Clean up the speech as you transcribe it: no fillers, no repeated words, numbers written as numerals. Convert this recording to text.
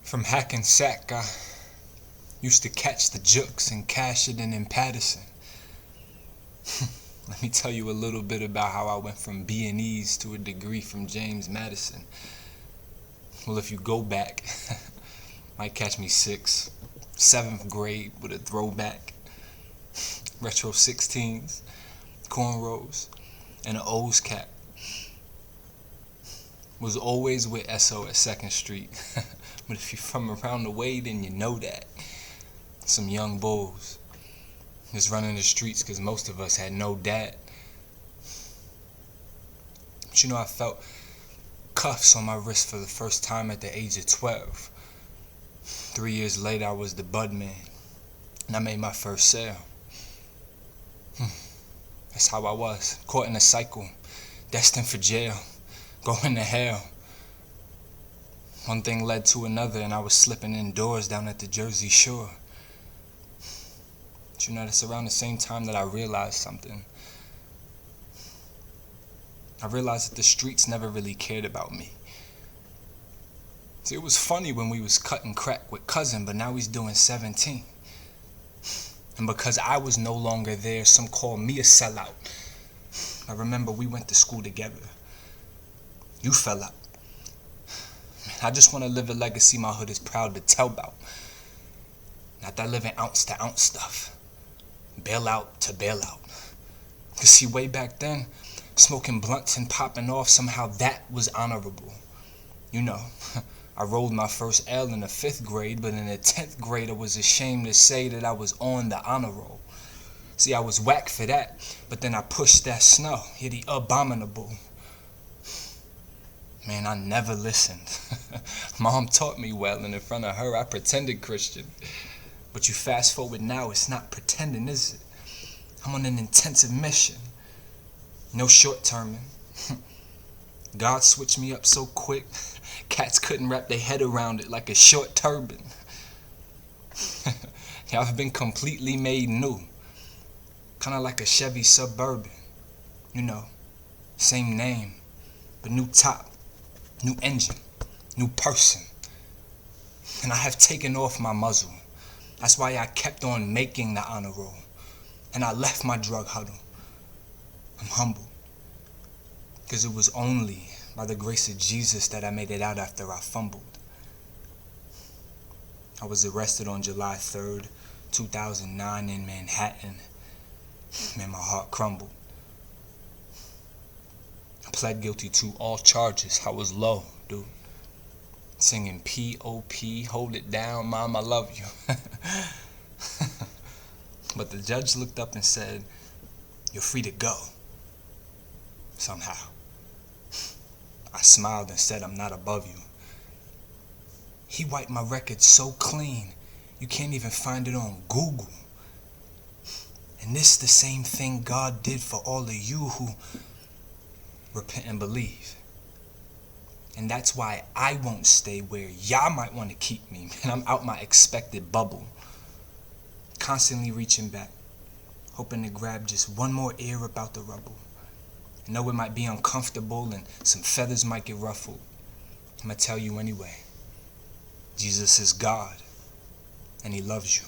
From Hackensack, I used to catch the jukes and cash it in Patterson. Let me tell you a little bit about how I went from B&E's to a degree from James Madison. Well, if you go back, might catch me 6th, 7th grade with a throwback, retro 16s, cornrows, and an O's cap. Was always with SO at 2nd Street. But if you're from around the way, then you know that. Some young bulls just running the streets because most of us had no dad. But you know, I felt cuffs on my wrist for the first time at the age of 12. 3 years later, I was the bud man, and I made my first sale. That's how I was, caught in a cycle, destined for jail, going to hell. One thing led to another, and I was slipping indoors down at the Jersey Shore. But you know, that's around the same time that I realized something. I realized that the streets never really cared about me. See, it was funny when we was cutting crack with cousin, but now he's doing 17. And because I was no longer there, some called me a sellout. I remember we went to school together. You fell out. Man, I just want to live a legacy my hood is proud to tell about. Not that living ounce to ounce stuff. Bail out to bail out. Cause see, way back then, smoking blunts and popping off, somehow that was honorable. You know, I rolled my first L in the 5th grade, but in the 10th grade I was ashamed to say that I was on the honor roll. See, I was whack for that, but then I pushed that snow, yeah, the abominable. Man, I never listened. Mom taught me well, and in front of her I pretended Christian. But you fast forward now, it's not pretending, is it? I'm on an intensive mission. No short-terming. God switched me up so quick, cats couldn't wrap their head around it like a short turban. Yeah, I've been completely made new. Kinda like a Chevy Suburban. You know, same name, but new top. New engine, new person. And I have taken off my muzzle. That's why I kept on making the honor roll. And I left my drug huddle. I'm humble. Because it was only by the grace of Jesus that I made it out after I fumbled. I was arrested on July 3rd, 2009 in Manhattan. Man, my heart crumbled. I pled guilty to all charges. I was low, dude. Singing P.O.P., hold it down, Mom, I love you. But the judge looked up and said, you're free to go. Somehow. I smiled and said, I'm not above you. He wiped my record so clean, you can't even find it on Google. And this the same thing God did for all of you who repent and believe. And that's why I won't stay where y'all might want to keep me. And I'm out my expected bubble. Constantly reaching back, hoping to grab just one more air about the rubble. I know it might be uncomfortable and some feathers might get ruffled. I'm gonna tell you anyway. Jesus is God, and he loves you.